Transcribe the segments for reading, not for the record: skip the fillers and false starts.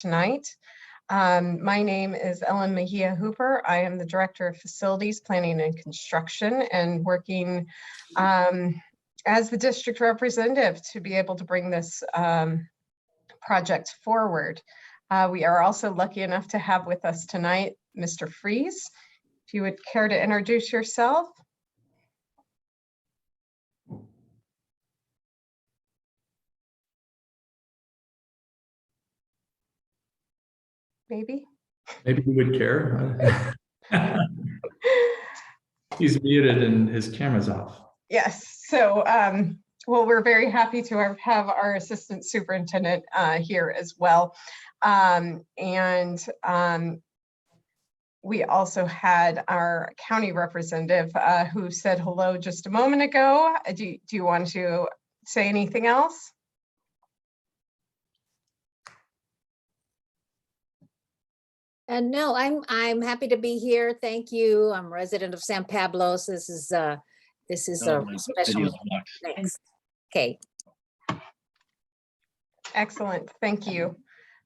tonight. My name is Ellen Mejia Hooper. I am the Director of Facilities, Planning and Construction, and working as the district representative to be able to bring this project forward. We are also lucky enough to have with us tonight Mr. Fries. If you would care to introduce yourself. Maybe he would care. He's muted and his camera's off. Yes. So, well, we're very happy to have our assistant superintendent here as well. We also had our county representative who said hello just a moment ago. Do you want to say anything else? No, I'm happy to be here. Thank you. I'm a resident of San Pablos. This is a special. Thanks. Okay. Excellent. Thank you.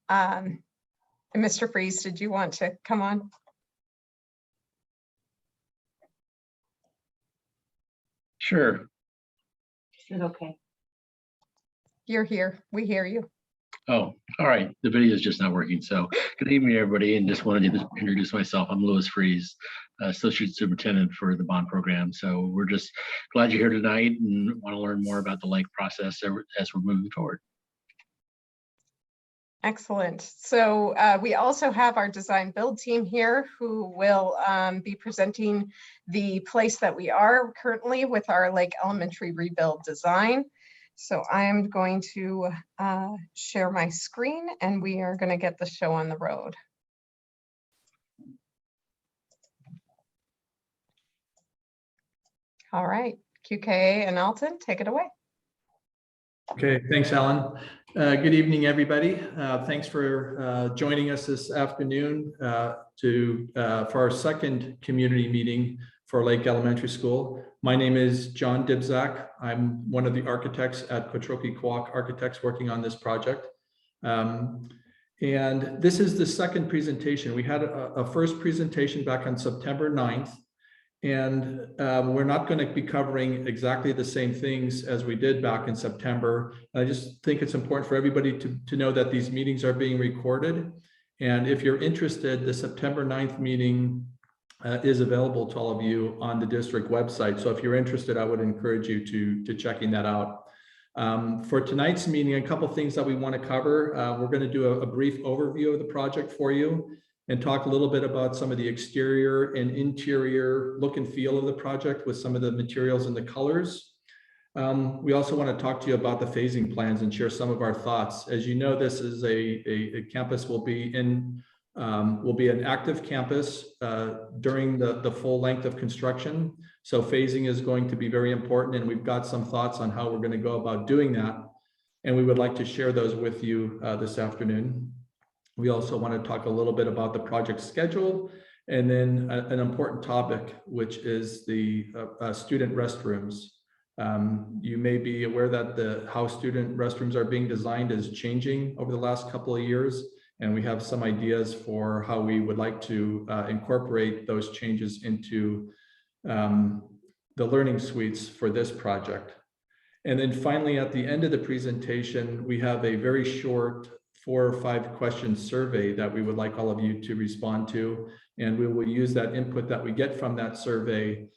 And Mr. Fries, did you want to come on? Sure. Is it okay? You're here. We hear you. Oh, all right. The video is just not working. So good evening, everybody. And just wanted to introduce myself. I'm Louis Fries, Associate Superintendent for the bond program. So we're just glad you're here tonight and want to learn more about the lake process as we're moving forward. Excellent. So we also have our design build team here who will be presenting the place that we are currently with our Lake Elementary rebuild design. So I'm going to share my screen and we are going to get the show on the road. All right, QKA and Alton, take it away. Okay, thanks, Alan. Good evening, everybody. Thanks for joining us this afternoon for our second community meeting for Lake Elementary School. My name is John Dibzak. I'm one of the architects at Quattrochi Architects working on this project. And this is the second presentation. We had a first presentation back on September 9th. And we're not going to be covering exactly the same things as we did back in September. I just think it's important for everybody to know that these meetings are being recorded. And if you're interested, the September 9th meeting is available to all of you on the district website. So if you're interested, I would encourage you to checking that out. For tonight's meeting, a couple of things that we want to cover. We're going to do a brief overview of the project for you and talk a little bit about some of the exterior and interior look and feel of the project with some of the materials and the colors. We also want to talk to you about the phasing plans and share some of our thoughts. As you know, this is a campus will be an active campus during the full length of construction. So phasing is going to be very important, and we've got some thoughts on how we're going to go about doing that. And we would like to share those with you this afternoon. We also want to talk a little bit about the project schedule, and then an important topic, which is the student restrooms. You may be aware that how student restrooms are being designed is changing over the last couple of years, and we have some ideas for how we would like to incorporate those changes into the learning suites for this project. And then finally, at the end of the presentation, we have a very short 4 or 5 question survey that we would like all of you to respond to. And we will use that input that we get from that survey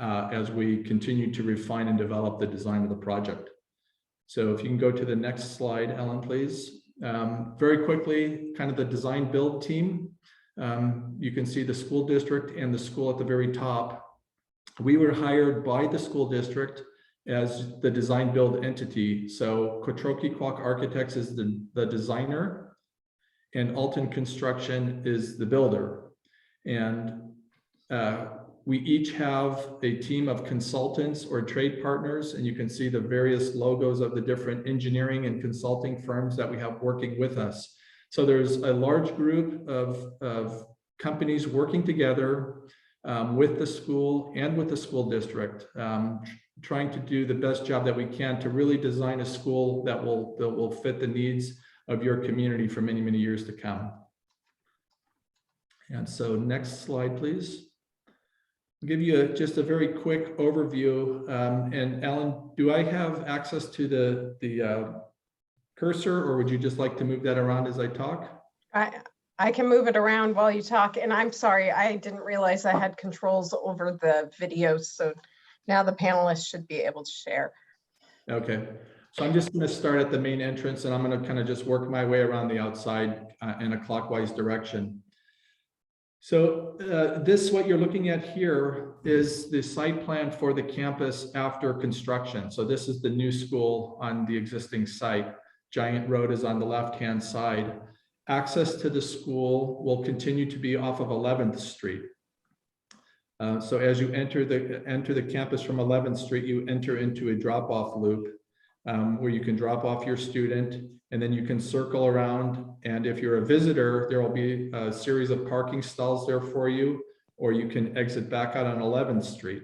as we continue to refine and develop the design of the project. So if you can go to the next slide, Ellen, please. Very quickly, kind of the design build team. You can see the school district and the school at the very top. We were hired by the school district as the design build entity. So Quattrochi Architects is the designer, and Alton Construction is the builder. And we each have a team of consultants or trade partners, and you can see the various logos of the different engineering and consulting firms that we have working with us. So there's a large group of companies working together with the school and with the school district, trying to do the best job that we can to really design a school that will fit the needs of your community for many, many years to come. And so next slide, please. I'll give you just a very quick overview. And Alan, do I have access to the cursor, or would you just like to move that around as I talk? I can move it around while you talk, and I'm sorry, I didn't realize I had controls over the videos, so now the panelists should be able to share. Okay, so I'm just going to start at the main entrance, and I'm going to kind of just work my way around the outside in a clockwise direction. So what you're looking at here is the site plan for the campus after construction. So this is the new school on the existing site. Giant Road is on the left-hand side. Access to the school will continue to be off of 11th Street. So as you enter the campus from 11th Street, you enter into a drop-off loop where you can drop off your student, and then you can circle around. And if you're a visitor, there will be a series of parking stalls there for you, or you can exit back out on 11th Street.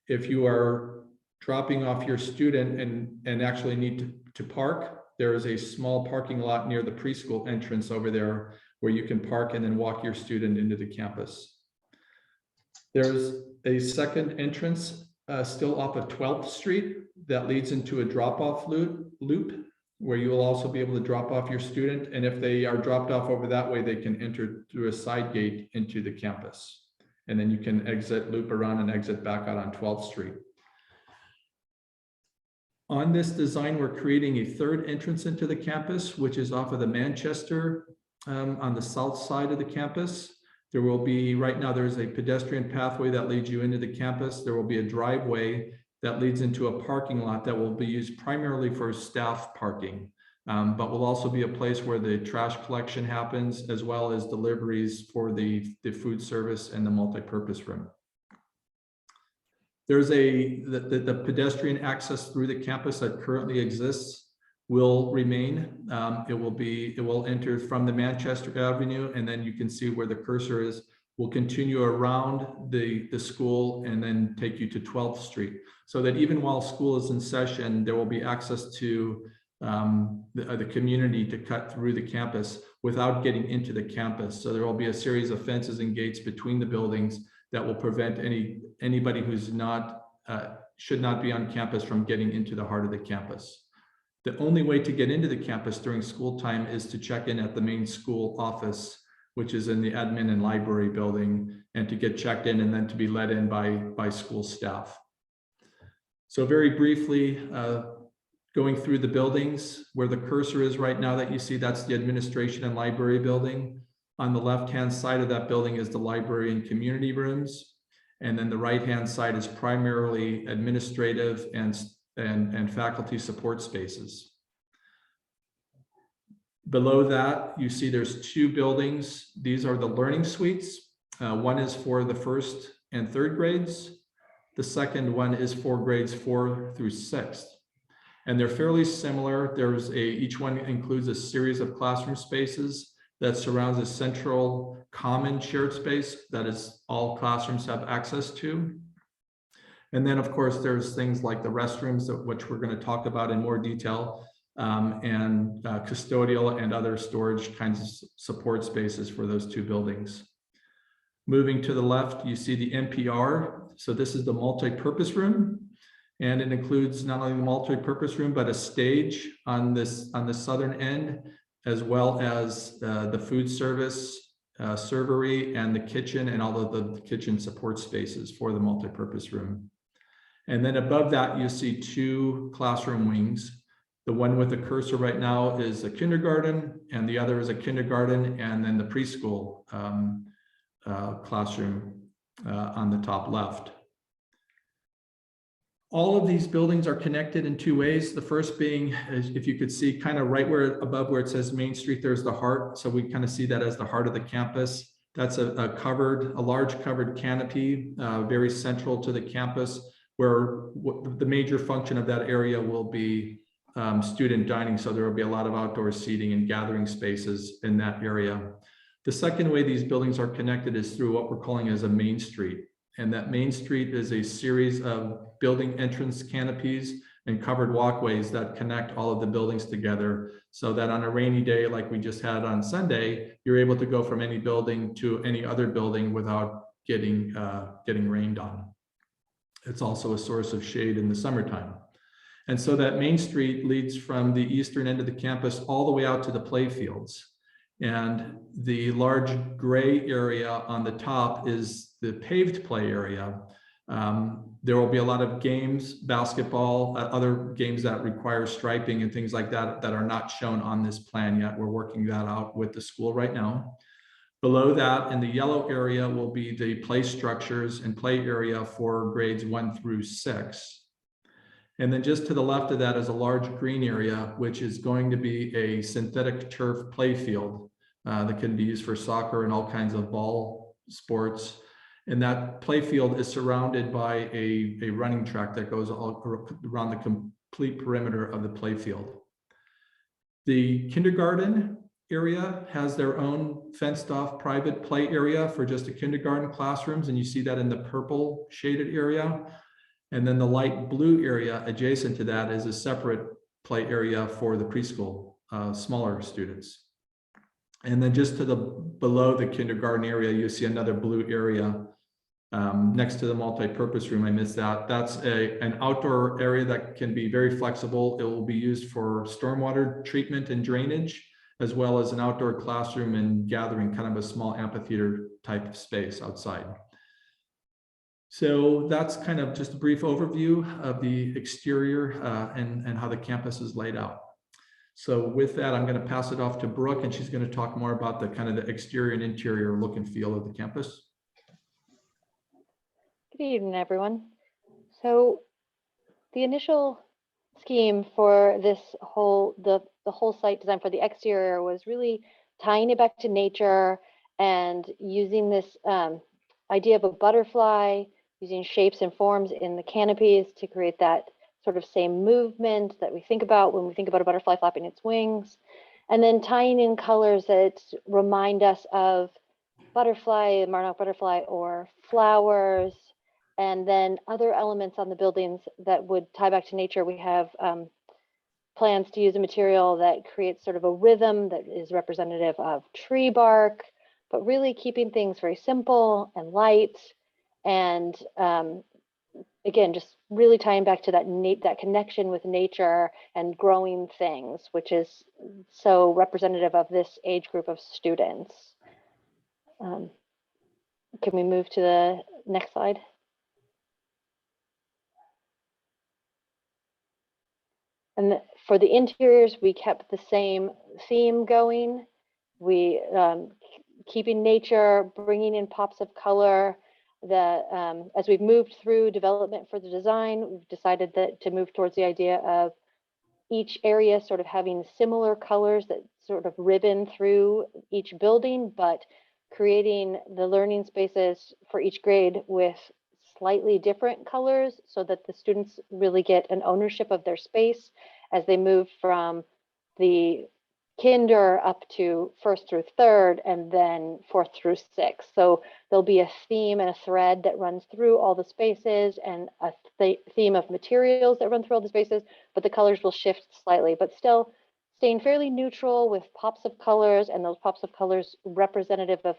If you are dropping off your student and actually need to park, there is a small parking lot near the preschool entrance over there where you can park and then walk your student into the campus. There's a second entrance still off of 12th Street that leads into a drop-off loop where you will also be able to drop off your student. And if they are dropped off over that way, they can enter through a side gate into the campus. And then you can loop around and exit back out on 12th Street. On this design, we're creating a third entrance into the campus, which is off of the Manchester on the south side of the campus. There will be, right now, there's a pedestrian pathway that leads you into the campus. There will be a driveway that leads into a parking lot that will be used primarily for staff parking, but will also be a place where the trash collection happens, as well as deliveries for the food service and the multi-purpose room. There's the pedestrian access through the campus that currently exists will remain. It will enter from the Manchester Avenue, and then you can see where the cursor is. Will continue around the school and then take you to 12th Street, so that even while school is in session, there will be access to the community to cut through the campus without getting into the campus. So there will be a series of fences and gates between the buildings that will prevent anybody who's not should not be on campus from getting into the heart of the campus. The only way to get into the campus during school time is to check in at the main school office, which is in the admin and library building, and to get checked in and then to be let in by school staff. So very briefly, going through the buildings, where the cursor is right now that you see, that's the administration and library building. On the left-hand side of that building is the library and community rooms. And then the right-hand side is primarily administrative and faculty support spaces. Below that, you see there's two buildings. These are the learning suites. One is for the 1st and 3rd grades. The second one is for grades 4 through 6th. And they're fairly similar. Each one includes a series of classroom spaces that surrounds a central common shared space that is all classrooms have access to. And then, of course, there's things like the restrooms, which we're going to talk about in more detail, and custodial and other storage kinds of support spaces for those two buildings. Moving to the left, you see the NPR. So this is the multi-purpose room, and it includes not only the multi-purpose room, but a stage on the southern end, as well as the food service, servery, and the kitchen, and all of the kitchen support spaces for the multi-purpose room. And then above that, you see two classroom wings. The one with the cursor right now is a kindergarten, and the other is a kindergarten, and then the preschool classroom on the top left. All of these buildings are connected in two ways. The first being, if you could see kind of right above where it says Main Street, there's the heart. So we kind of see that as the heart of the campus. That's a large covered canopy, very central to the campus, where the major function of that area will be student dining. So there will be a lot of outdoor seating and gathering spaces in that area. The second way these buildings are connected is through what we're calling as a Main Street. And that Main Street is a series of building entrance canopies and covered walkways that connect all of the buildings together, so that on a rainy day like we just had on Sunday, you're able to go from any building to any other building without getting rained on. It's also a source of shade in the summertime. And so that Main Street leads from the eastern end of the campus all the way out to the play fields. And the large gray area on the top is the paved play area. There will be a lot of games, basketball, other games that require striping and things like that that are not shown on this plan yet. We're working that out with the school right now. Below that, in the yellow area, will be the play structures and play area for grades 1 through 6. And then just to the left of that is a large green area, which is going to be a synthetic turf play field that can be used for soccer and all kinds of ball sports. And that play field is surrounded by a running track that goes all around the complete perimeter of the play field. The kindergarten area has their own fenced off private play area for just the kindergarten classrooms. And you see that in the purple shaded area. And then the light blue area adjacent to that is a separate play area for the preschool, smaller students. And then just to the below the kindergarten area, you see another blue area next to the multi-purpose room. I missed that. That's an outdoor area that can be very flexible. It will be used for stormwater treatment and drainage, as well as an outdoor classroom and gathering, kind of a small amphitheater type of space outside. So that's kind of just a brief overview of the exterior and how the campus is laid out. So with that, I'm going to pass it off to Brooke, and she's going to talk more about the kind of the exterior and interior look and feel of the campus. Good evening, everyone. So the initial scheme for this whole, the whole site design for the exterior was really tying it back to nature and using this idea of a butterfly, using shapes and forms in the canopies to create that sort of same movement that we think about when we think about a butterfly flapping its wings, and then tying in colors that remind us of butterfly, monarch butterfly, or flowers, and then other elements on the buildings that would tie back to nature. We have plans to use a material that creates sort of a rhythm that is representative of tree bark, but really keeping things very simple and light. And again, just really tying back to that connection with nature and growing things, which is so representative of this age group of students. Can we move to the next slide? And for the interiors, we kept the same theme going. We keeping nature, bringing in pops of color. As we've moved through development for the design, we've decided that to move towards the idea of each area sort of having similar colors that sort of ribbon through each building, but creating the learning spaces for each grade with slightly different colors so that the students really get an ownership of their space as they move from the kinder up to 1st through 3rd and then 4th through 6th. So there'll be a theme and a thread that runs through all the spaces and a theme of materials that run through all the spaces, but the colors will shift slightly, but still staying fairly neutral with pops of colors, and those pops of colors representative of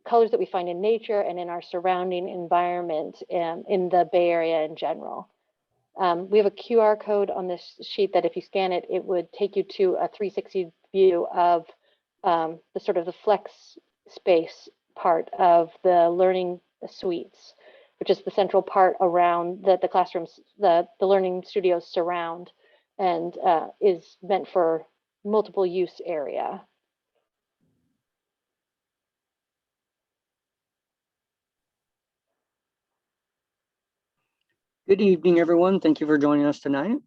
colors that we find in nature and in our surrounding environment in the Bay Area in general. We have a QR code on this sheet that if you scan it, it would take you to a 360 view of the sort of the flex space part of the learning suites, which is the central part around that the classrooms, the learning studios surround, and is meant for multiple use area. Good evening, everyone. Thank you for joining us tonight.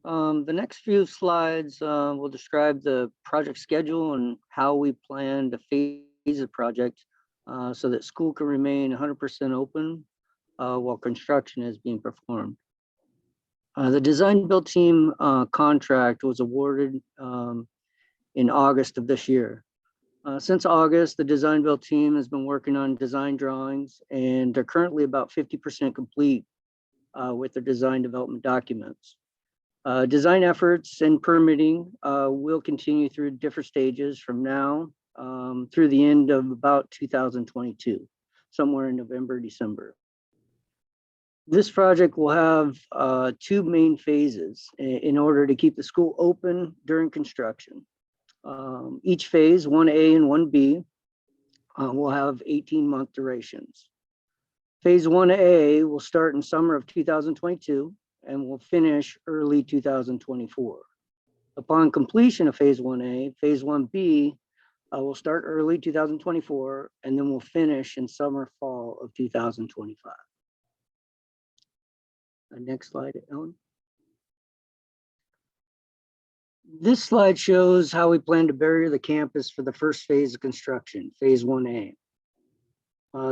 The next few slides will describe the project schedule and how we plan to phase the project so that school can remain 100% open while construction is being performed. The design build team contract was awarded in August of this year. Since August, the design build team has been working on design drawings, and they're currently about 50% complete with their design development documents. Design efforts and permitting will continue through different stages from now through the end of about 2022, somewhere in November, December. This project will have two main phases in order to keep the school open during construction. Each phase, 1A and 1B, will have 18-month durations. Phase 1A will start in summer of 2022 and will finish early 2024. Upon completion of phase 1A, phase 1B will start early 2024 and then will finish in summer, fall of 2025. Next slide, Ellen. This slide shows how we plan to bury the campus for the first phase of construction, phase 1A.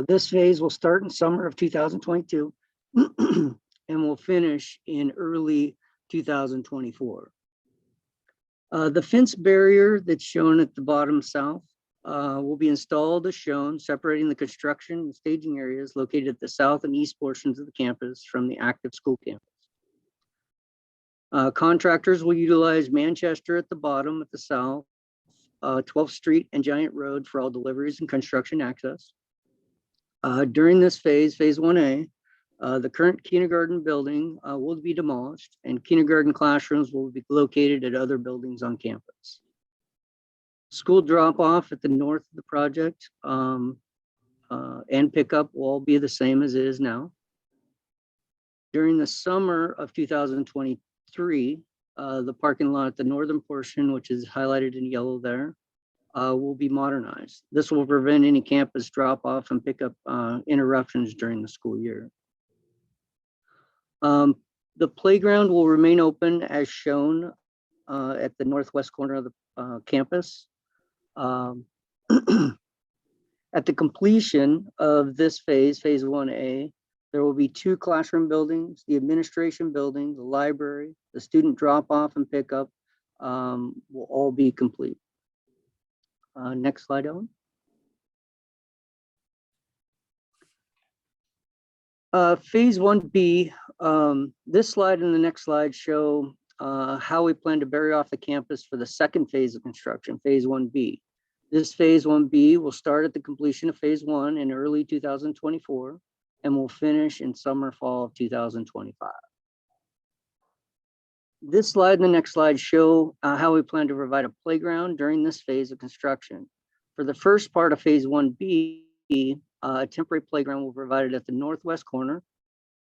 This phase will start in summer of 2022 and will finish in early 2024. The fence barrier that's shown at the bottom south will be installed as shown, separating the construction and staging areas located at the south and east portions of the campus from the active school campus. Contractors will utilize Manchester at the bottom at the south, 12th Street and Giant Road for all deliveries and construction access. During this phase, phase 1A, the current kindergarten building will be demolished and kindergarten classrooms will be located at other buildings on campus. School drop-off at the north of the project and pickup will all be the same as it is now. During the summer of 2023, the parking lot at the northern portion, which is highlighted in yellow there, will be modernized. This will prevent any campus drop-off and pickup interruptions during the school year. The playground will remain open as shown at the northwest corner of the campus. At the completion of this phase, phase 1A, there will be 2 classroom buildings, the administration building, the library, the student drop-off and pickup will all be complete. Next slide, Ellen. Phase 1B, this slide and the next slide show how we plan to bury off the campus for the second phase of construction, phase 1B. This phase 1B will start at the completion of phase 1 in early 2024 and will finish in summer, fall of 2025. This slide and the next slide show how we plan to provide a playground during this phase of construction. For the first part of phase 1B, a temporary playground will be provided at the northwest corner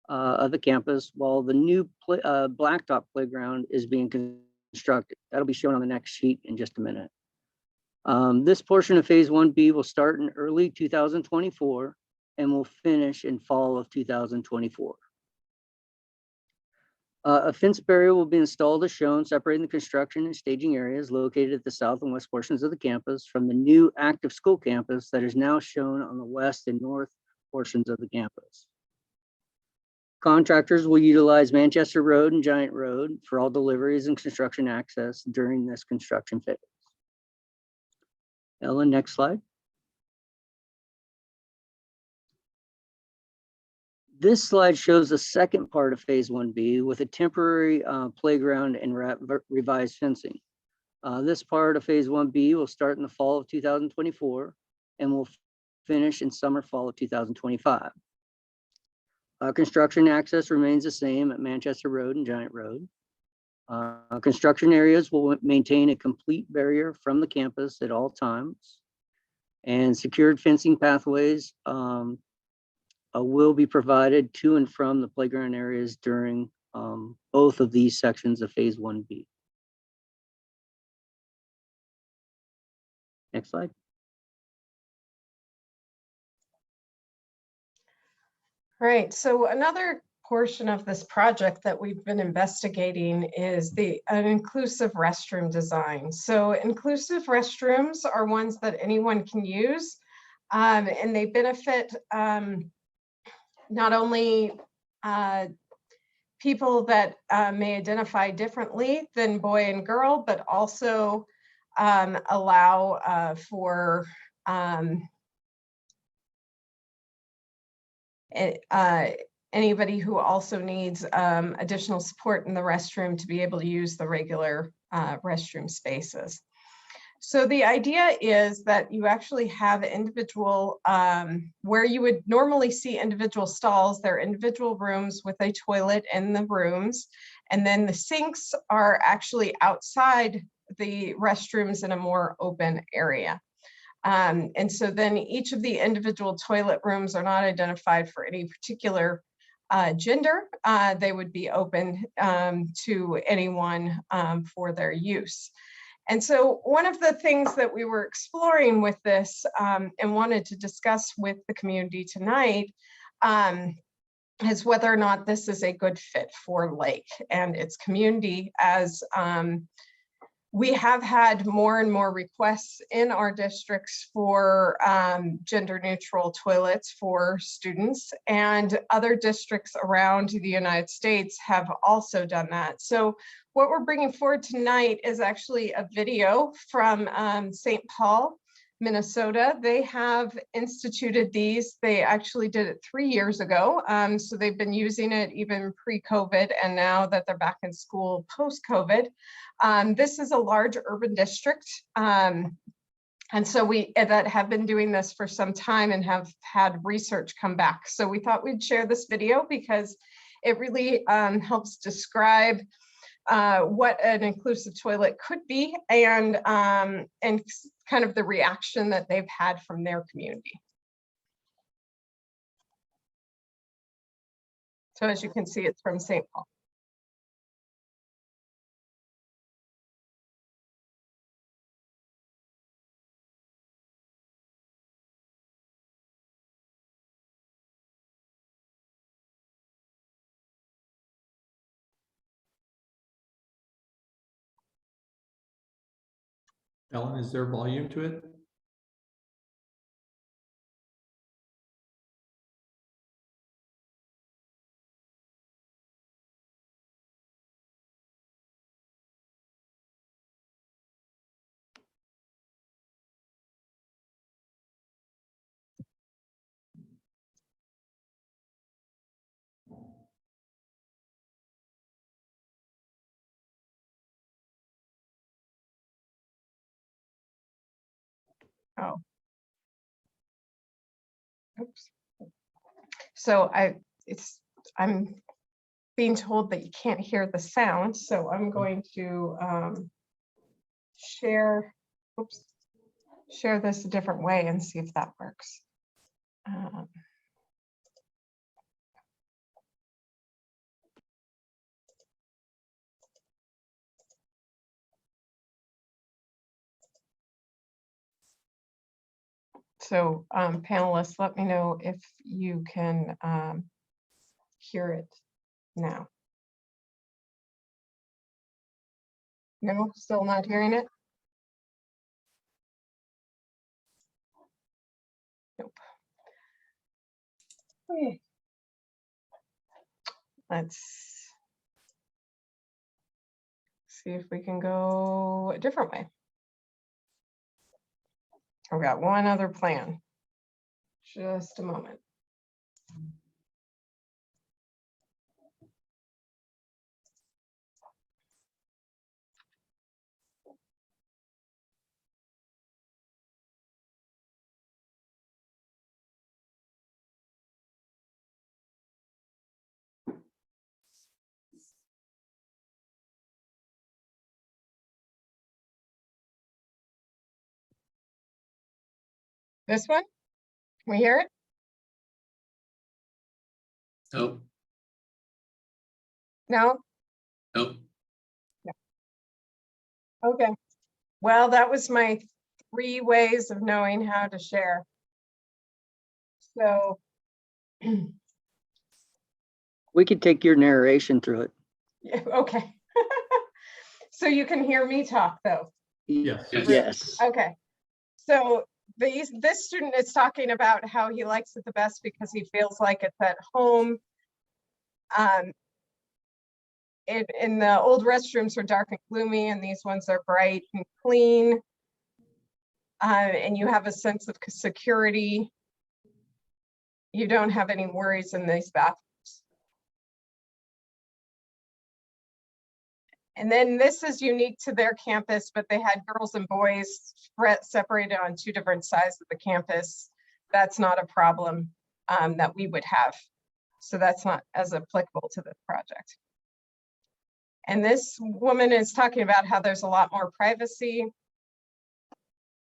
of the campus, while the new blacktop playground is being constructed. That'll be shown on the next sheet in just a minute. This portion of phase 1B will start in early 2024 and will finish in fall of 2024. A fence barrier will be installed as shown, separating the construction and staging areas located at the south and west portions of the campus from the new active school campus that is now shown on the west and north portions of the campus. Contractors will utilize Manchester Road and Giant Road for all deliveries and construction access during this construction phase. Ellen, next slide. This slide shows the second part of phase 1B with a temporary playground and revised fencing. This part of phase 1B will start in the fall of 2024 and will finish in summer, fall of 2025. Construction access remains the same at Manchester Road and Giant Road. Construction areas will maintain a complete barrier from the campus at all times, and secured fencing pathways will be provided to and from the playground areas during both of these sections of phase 1B. Next slide. Right, so another portion of this project that we've been investigating is an inclusive restroom design. So inclusive restrooms are ones that anyone can use, and they benefit not only people that may identify differently than boy and girl, but also allow for anybody who also needs additional support in the restroom to be able to use the regular restroom spaces. So the idea is that you actually have individual, where you would normally see individual stalls, they're individual rooms with a toilet in the rooms. And then the sinks are actually outside the restrooms in a more open area. And so then each of the individual toilet rooms are not identified for any particular gender. They would be open to anyone for their use. And so one of the things that we were exploring with this and wanted to discuss with the community tonight is whether or not this is a good fit for Lake and its community, as we have had more and more requests in our districts for gender neutral toilets for students, and other districts around the United States have also done that. So what we're bringing forward tonight is actually a video from St. Paul, Minnesota. They have instituted these. They actually did it 3 years ago. So they've been using it even pre-COVID, and now that they're back in school post-COVID. This is a large urban district. And so we that have been doing this for some time and have had research come back. So we thought we'd share this video because it really helps describe what an inclusive toilet could be, and kind of the reaction that they've had from their community. So as you can see, it's from St. Paul. Ellen, is there volume to it? Oh. Oops. So I'm being told that you can't hear the sound, so I'm going to share this a different way and see if that works. So panelists, let me know if you can hear it now. No, still not hearing it? Nope. Okay. Let's see if we can go a different way. I've got one other plan. Just a moment. This one? We hear it? Oh, No? oh. Okay. Well, that was my 3 ways of knowing how to share. So We could take your narration through it. yeah, okay. So you can hear me talk though. Yes. Yes. Okay. So this student is talking about how he likes it the best because he feels like it's at home. In the old restrooms are dark and gloomy, and these ones are bright and clean. And you have a sense of security. You don't have any worries in these bathrooms. And then this is unique to their campus, but they had girls and boys separated on 2 different sides of the campus. That's not a problem that we would have. So that's not as applicable to this project. And this woman is talking about how there's a lot more privacy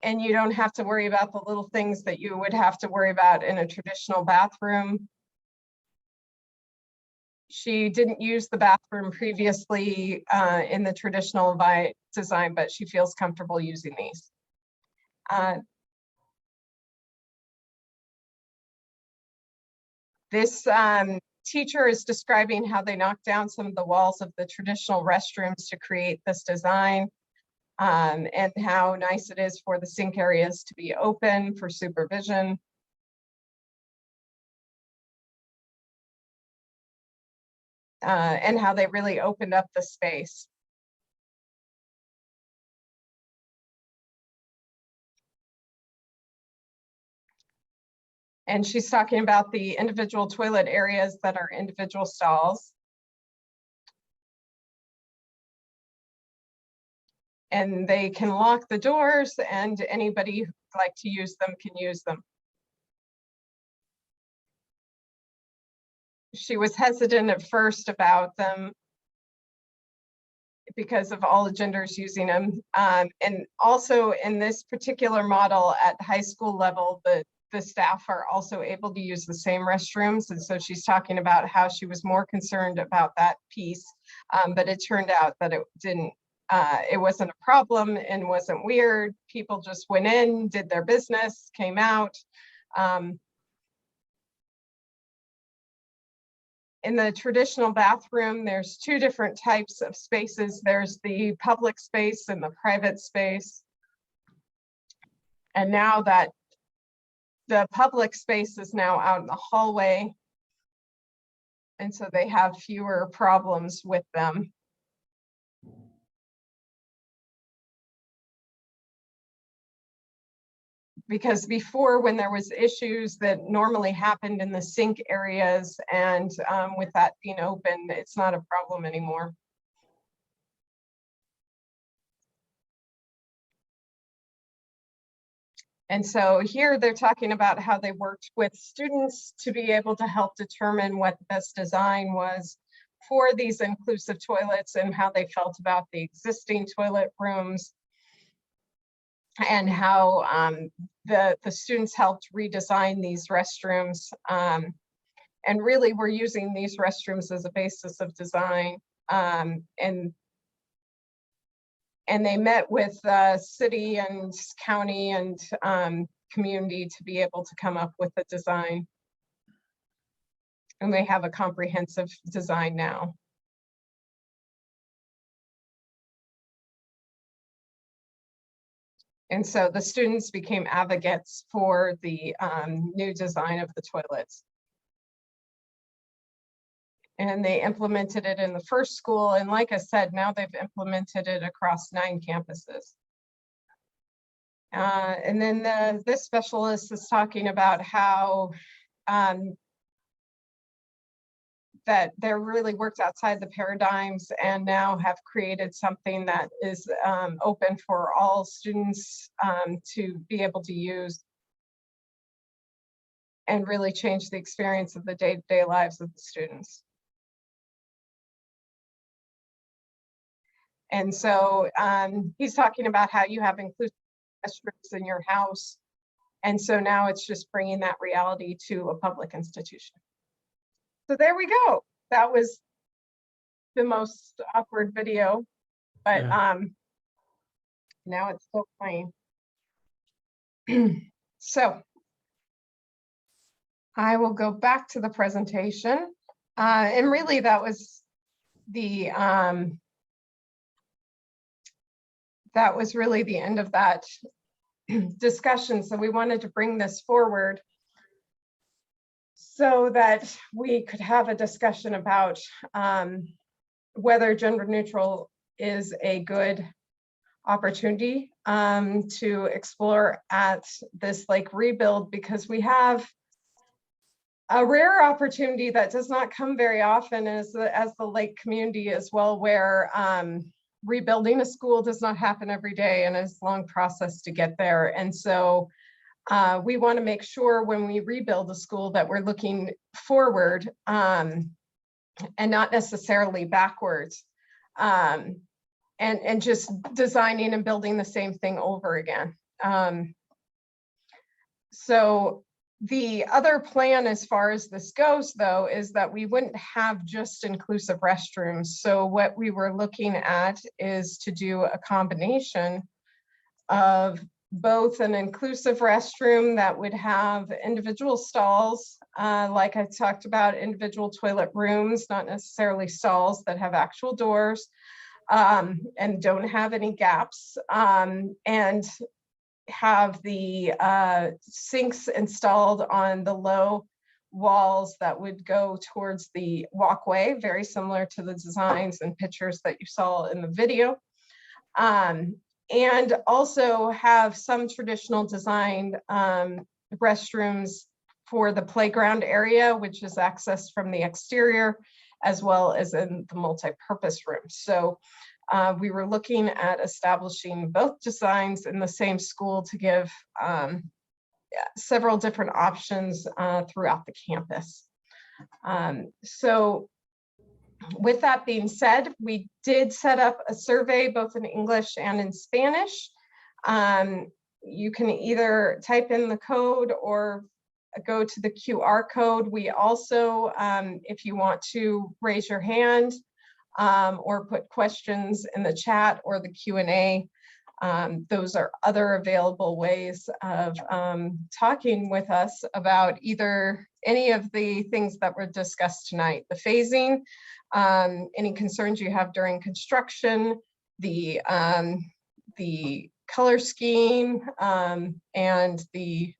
and you don't have to worry about the little things that you would have to worry about in a traditional bathroom. She didn't use the bathroom previously in the traditional design, but she feels comfortable using these. This teacher is describing how they knocked down some of the walls of the traditional restrooms to create this design, and how nice it is for the sink areas to be open for supervision. And how they really opened up the space. And she's talking about the individual toilet areas that are individual stalls. And they can lock the doors and anybody who'd like to use them can use them. She was hesitant at first about them because of all the genders using them. And also in this particular model at high school level, the staff are also able to use the same restrooms. And so she's talking about how she was more concerned about that piece, but it turned out that it wasn't a problem and wasn't weird. People just went in, did their business, came out. In the traditional bathroom, there's 2 different types of spaces. There's the public space and the private space. And now that the public space is now out in the hallway, and so they have fewer problems with them. Because before, when there was issues that normally happened in the sink areas, and with that being open, it's not a problem anymore. And so here they're talking about how they worked with students to be able to help determine what the best design was for these inclusive toilets and how they felt about the existing toilet rooms, and how the students helped redesign these restrooms, and really we're using these restrooms as a basis of design. And they met with city and county and community to be able to come up with a design. And they have a comprehensive design now. And so the students became advocates for the new design of the toilets. And they implemented it in the first school. And like I said, now they've implemented it across 9 campuses. And then this specialist is talking about how that they're really worked outside the paradigms and now have created something that is open for all students to be able to use and really change the experience of the day-to-day lives of the students. And so he's talking about how you have inclusive restrooms in your house. And so now it's just bringing that reality to a public institution. So there we go. That was the most awkward video, but now it's so plain. So I will go back to the presentation. And really that was the really the end of that discussion. So we wanted to bring this forward so that we could have a discussion about whether gender neutral is a good opportunity to explore at this lake rebuild, because we have a rare opportunity that does not come very often as the lake community as well, where rebuilding a school does not happen every day and it's a long process to get there. And so we want to make sure when we rebuild a school that we're looking forward and not necessarily backwards, and just designing and building the same thing over again. So the other plan as far as this goes, though, is that we wouldn't have just inclusive restrooms. So what we were looking at is to do a combination of both an inclusive restroom that would have individual stalls, like I talked about, individual toilet rooms, not necessarily stalls that have actual doors, and don't have any gaps, and have the sinks installed on the low walls that would go towards the walkway, very similar to the designs and pictures that you saw in the video. And also have some traditional designed restrooms for the playground area, which is accessed from the exterior, as well as in the multi-purpose room. So we were looking at establishing both designs in the same school to give several different options throughout the campus. So with that being said, we did set up a survey both in English and in Spanish. You can either type in the code or go to the QR code. We also, if you want to raise your hand or put questions in the chat or the Q&A, those are other available ways of talking with us about either any of the things that were discussed tonight, the phasing, any concerns you have during construction, the color scheme, and the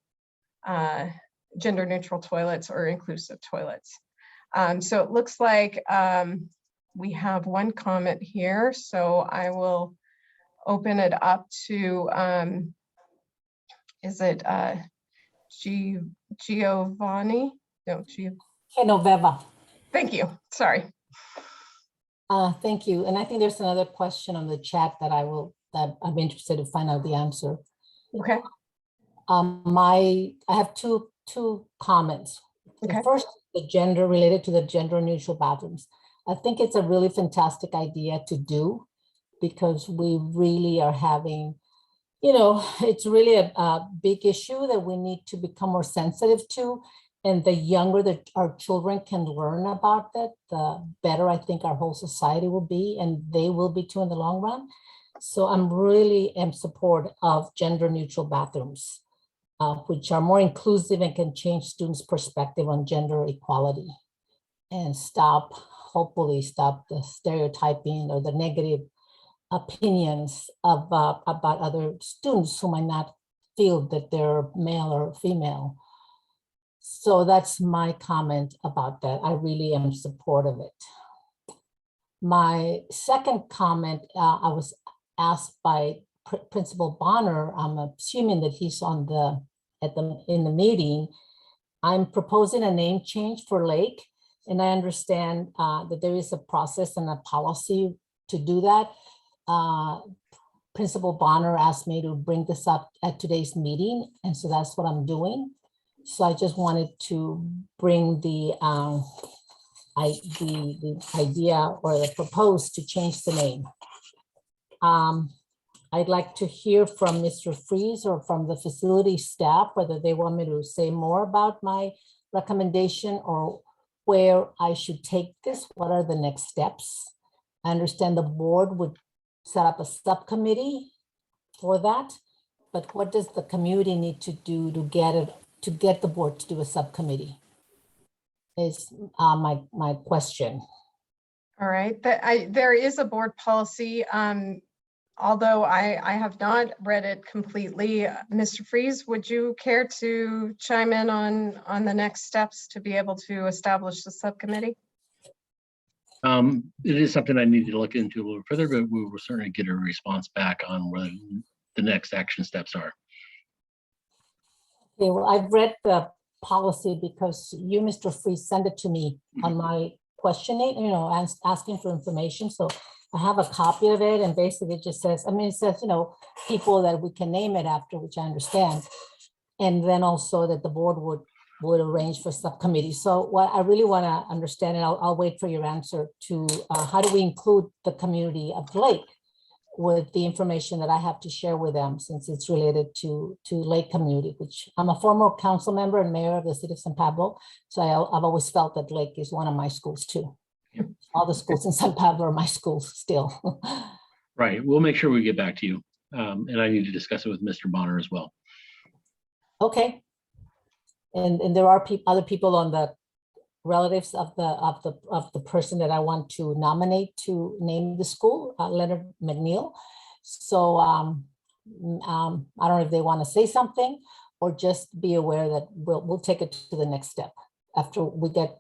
gender neutral toilets or inclusive toilets. So it looks like we have one comment here, so I will open it up to, is it Giovanni? No, Genoveva. Thank you, sorry. Thank you. And I think there's another question on the chat that I'm interested to find out the answer. Okay. I have two comments. Okay. The first, the gender related to the gender neutral bathrooms. I think it's a really fantastic idea to do because we really are having, it's really a big issue that we need to become more sensitive to. And the younger that our children can learn about that, the better I think our whole society will be, and they will be too in the long run. So I'm really in support of gender neutral bathrooms, which are more inclusive and can change students' perspective on gender equality and hopefully stop the stereotyping or the negative opinions about other students who might not feel that they're male or female. So that's my comment about that. I really am in support of it. My second comment, I was asked by Principal Bonner. I'm assuming that he's in the meeting. I'm proposing a name change for Lake, and I understand that there is a process and a policy to do that. Principal Bonner asked me to bring this up at today's meeting, and so that's what I'm doing. So I just wanted to bring the idea or the proposed to change the name. I'd like to hear from Mr. Fries or from the facility staff, whether they want me to say more about my recommendation or where I should take this. What are the next steps? I understand the board would set up a subcommittee for that, but what does the community need to do to get the board to do a subcommittee is my question. All right, there is a board policy, although I have not read it completely. Mr. Fries, would you care to chime in on the next steps to be able to establish the subcommittee? It is something I need to look into a little further, but we will certainly get a response back on what the next action steps are. Okay, well, I've read the policy because you, Mr. Fries, sent it to me on my questioning, asking for information. So I have a copy of it, and basically it just says, I mean, it says, you know, people that we can name it after, which I understand. And then also that the board would arrange for subcommittees. So what I really want to understand, and I'll wait for your answer to, how do we include the community of the lake with the information that I have to share with them, since it's related to lake community, which I'm a former council member and mayor of the city of San Pablo. So I've always felt that lake is one of my schools too. All the schools in San Pablo are my schools still. Right. We'll make sure we get back to you. And I need to discuss it with Mr. Bonner as well. Okay. And there are other people on the relatives of the person that I want to nominate to name the school, Leonard McNeil. So I don't know if they want to say something or just be aware that we'll take it to the next step after we get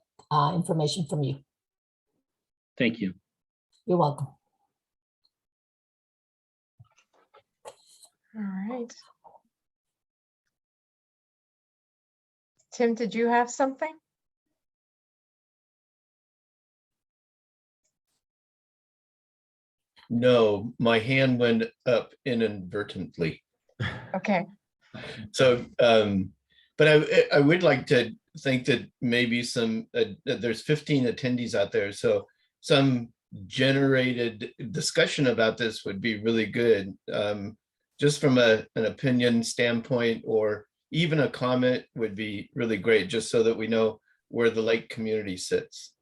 information from you. Thank you. You're welcome. All right. Tim, did you have something? No, my hand went up inadvertently. Okay. So, but I would like to think that maybe there's 15 attendees out there. So some generated discussion about this would be really good. Just from an opinion standpoint, or even a comment would be really great, just so that we know where the lake community sits.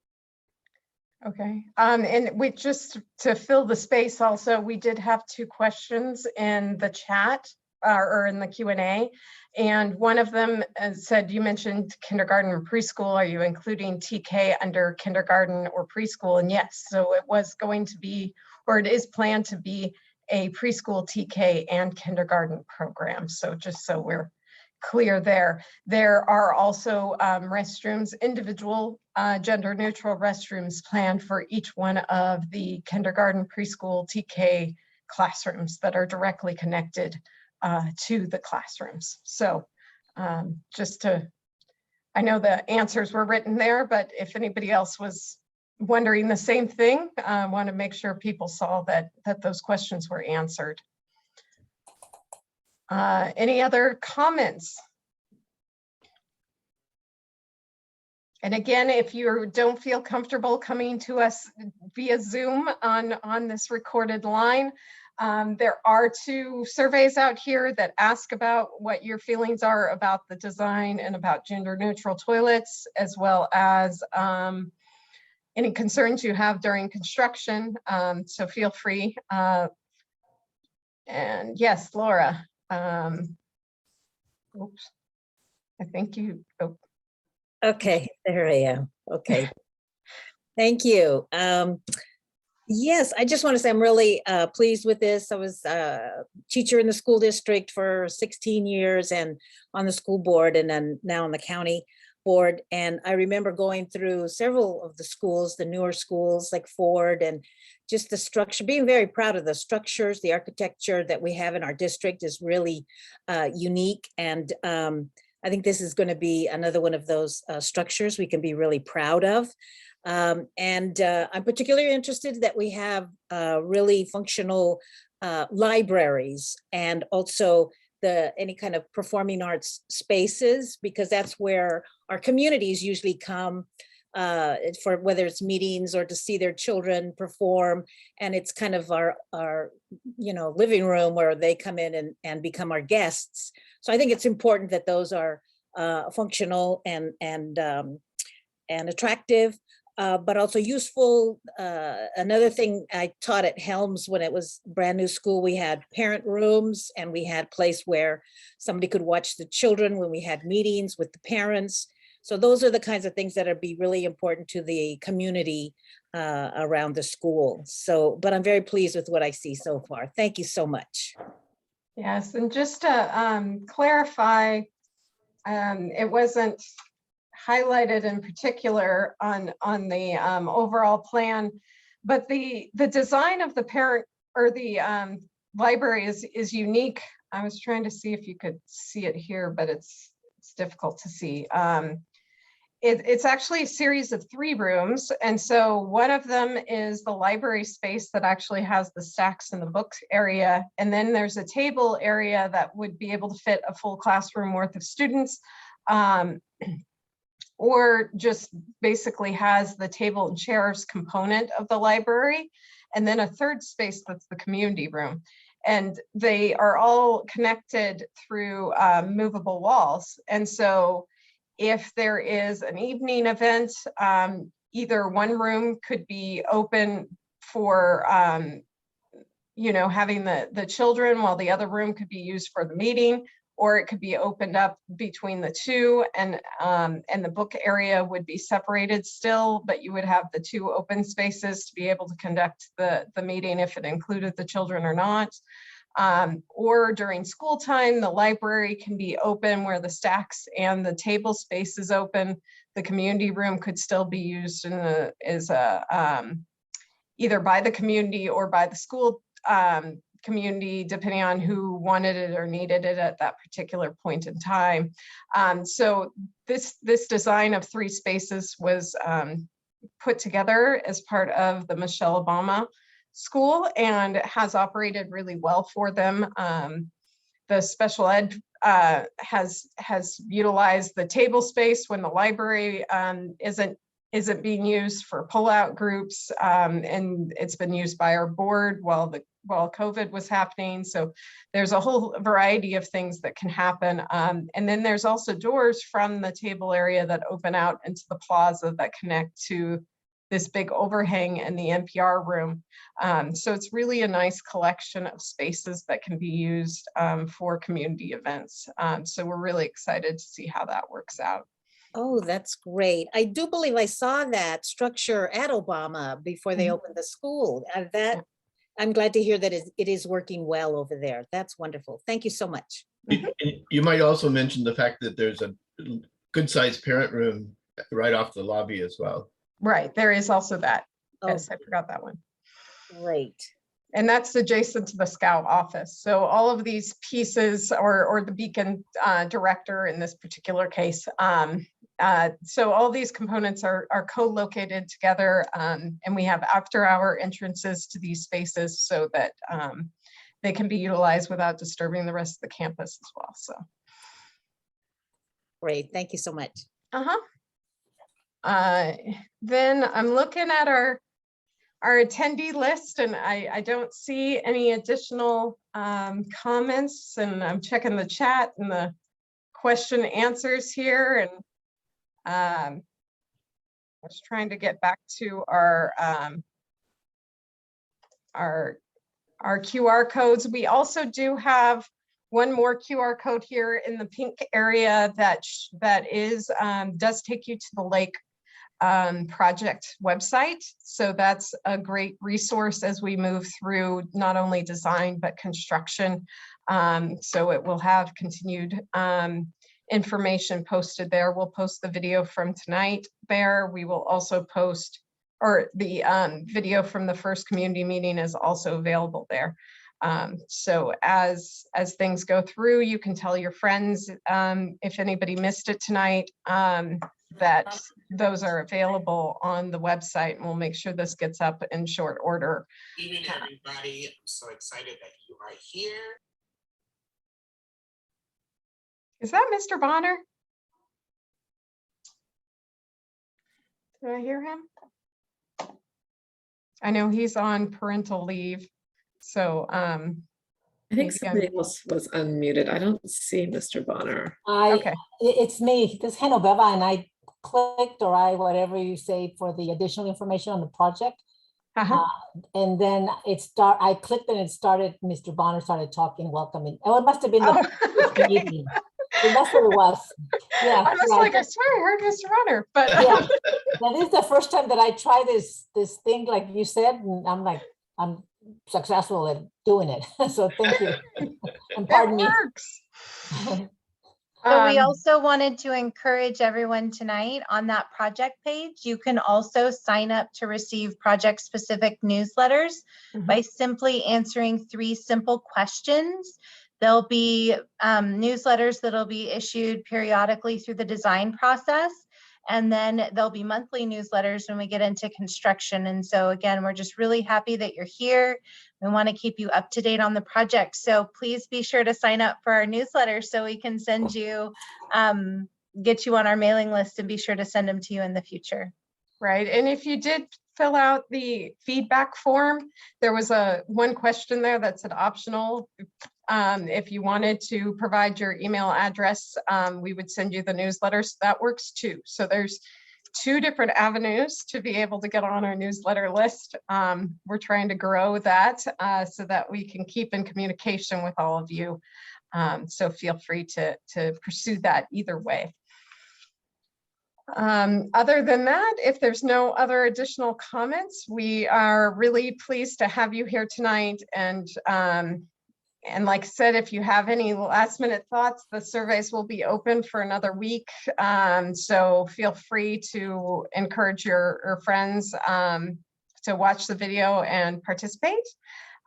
Okay, and we just to fill the space also, we did have 2 questions in the chat or in the Q&A. And one of them said, you mentioned kindergarten and preschool. Are you including TK under kindergarten or preschool? And yes, so it was going to be, or it is planned to be a preschool TK and kindergarten program. So just so we're clear there. There are also restrooms, individual gender neutral restrooms planned for each one of the kindergarten, preschool, TK classrooms that are directly connected to the classrooms. So just to, I know the answers were written there, but if anybody else was wondering the same thing, I want to make sure people saw that those questions were answered. Any other comments? And again, if you don't feel comfortable coming to us via Zoom on this recorded line, there are 2 surveys out here that ask about what your feelings are about the design and about gender neutral toilets, as well as any concerns you have during construction. So feel free. And yes, Laura. Oops, I think you, oh. Okay, there I am. Okay. Thank you. Yes, I just want to say I'm really pleased with this. I was a teacher in the school district for 16 years and on the school board, and then now on the county board. And I remember going through several of the schools, the newer schools like Ford, and just the structure, being very proud of the structures, the architecture that we have in our district is really unique. And I think this is going to be another one of those structures we can be really proud of. I'm particularly interested that we have really functional libraries, and also any kind of performing arts spaces, because that's where our communities usually come for whether it's meetings or to see their children perform. And it's kind of our living room where they come in and become our guests. So I think it's important that those are functional and attractive. But also useful. Another thing I taught at Helms when it was brand new school, we had parent rooms, and we had a place where somebody could watch the children when we had meetings with the parents. So those are the kinds of things that would be really important to the community around the school. So, but I'm very pleased with what I see so far. Thank you so much. Yes, and just to clarify, it wasn't highlighted in particular on the overall plan, but the design of the parent or the library is unique. I was trying to see if you could see it here, but it's difficult to see. it's actually a series of 3 rooms. And so one of them is the library space that actually has the stacks in the books area. And then there's a table area that would be able to fit a full classroom worth of students. Or just basically has the table and chairs component of the library. And then a third space that's the community room. And they are all connected through movable walls. And so if there is an evening event, either one room could be open for having the children, while the other room could be used for the meeting, or it could be opened up between the two, and the book area would be separated still, but you would have the 2 open spaces to be able to conduct the meeting if it included the children or not. Or during school time, the library can be open where the stacks and the table space is open. The community room could still be used as either by the community or by the school community, depending on who wanted it or needed it at that particular point in time. So this design of 3 spaces was put together as part of the Michelle Obama School and has operated really well for them. The special ed has utilized the table space when the library isn't being used for pullout groups, and it's been used by our board while COVID was happening. So there's a whole variety of things that can happen. And then there's also doors from the table area that open out into the plaza that connect to this big overhang in the NPR room. So it's really a nice collection of spaces that can be used for community events. So we're really excited to see how that works out. Oh, that's great. I do believe I saw that structure at Obama before they opened the school. I'm glad to hear that it is working well over there. That's wonderful. Thank you so much. You might also mention the fact that there's a good sized parent room right off the lobby as well. Right, there is also that. Oh, Yes, I forgot that one. great. And that's adjacent to the Scout office. So all of these pieces, or the Beacon director in this particular case, so all these components are co-located together, and we have after-hour entrances to these spaces so that they can be utilized without disturbing the rest of the campus as well. So Great, thank you so much. then I'm looking at our attendee list, and I don't see any additional comments, and I'm checking the chat and the question answers here, and I was trying to get back to our QR codes. We also do have one more QR code here in the pink area that does take you to the Lake project website. So that's a great resource as we move through not only design but construction. So it will have continued information posted there. We'll post the video from tonight there. We will also post, or the video from the first community meeting is also available there. So as things go through, you can tell your friends, if anybody missed it tonight, that those are available on the website, and we'll make sure this gets up in short order. Evening, everybody. I'm so excited that you are here. Is that Mr. Bonner? Did I hear him? I know he's on parental leave, so I think somebody else was unmuted. I don't see Mr. Bonner. Okay. It's me, this is Genoveva, and I clicked, or whatever you say, for the additional information on the project. And then I clicked and it started, Mr. Bonner started talking, welcoming. Oh, it must have been the Okay. meeting. That's what it was. Yeah. I was like, I swear I heard Mr. Bonner, but Yeah, that is the first time that I try this thing, like you said, and I'm successful at doing it. So thank you. And pardon me. works. So we also wanted to encourage everyone tonight on that project page. You can also sign up to receive project-specific newsletters by simply answering 3 simple questions. There'll be newsletters that'll be issued periodically through the design process. And then there'll be monthly newsletters when we get into construction. And so again, we're just really happy that you're here. We want to keep you up to date on the project. So please be sure to sign up for our newsletter so we can send you, get you on our mailing list, and be sure to send them to you in the future. Right, and if you did fill out the feedback form, there was one question there that said optional. If you wanted to provide your email address, we would send you the newsletters. That works too. So there's 2 different avenues to be able to get on our newsletter list. We're trying to grow that so that we can keep in communication with all of you. So feel free to pursue that either way. Other than that, if there's no other additional comments, we are really pleased to have you here tonight. And like I said, if you have any last minute thoughts, the surveys will be open for another week. So feel free to encourage your friends to watch the video and participate.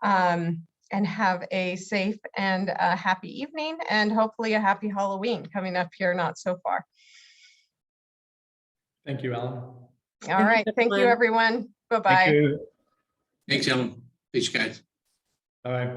And have a safe and a happy evening, and hopefully a happy Halloween coming up here not so far. Thank you, Ellen. All right. Thank you, everyone. Bye-bye. Thank you. Thanks, Ellen. Thanks, guys. All right.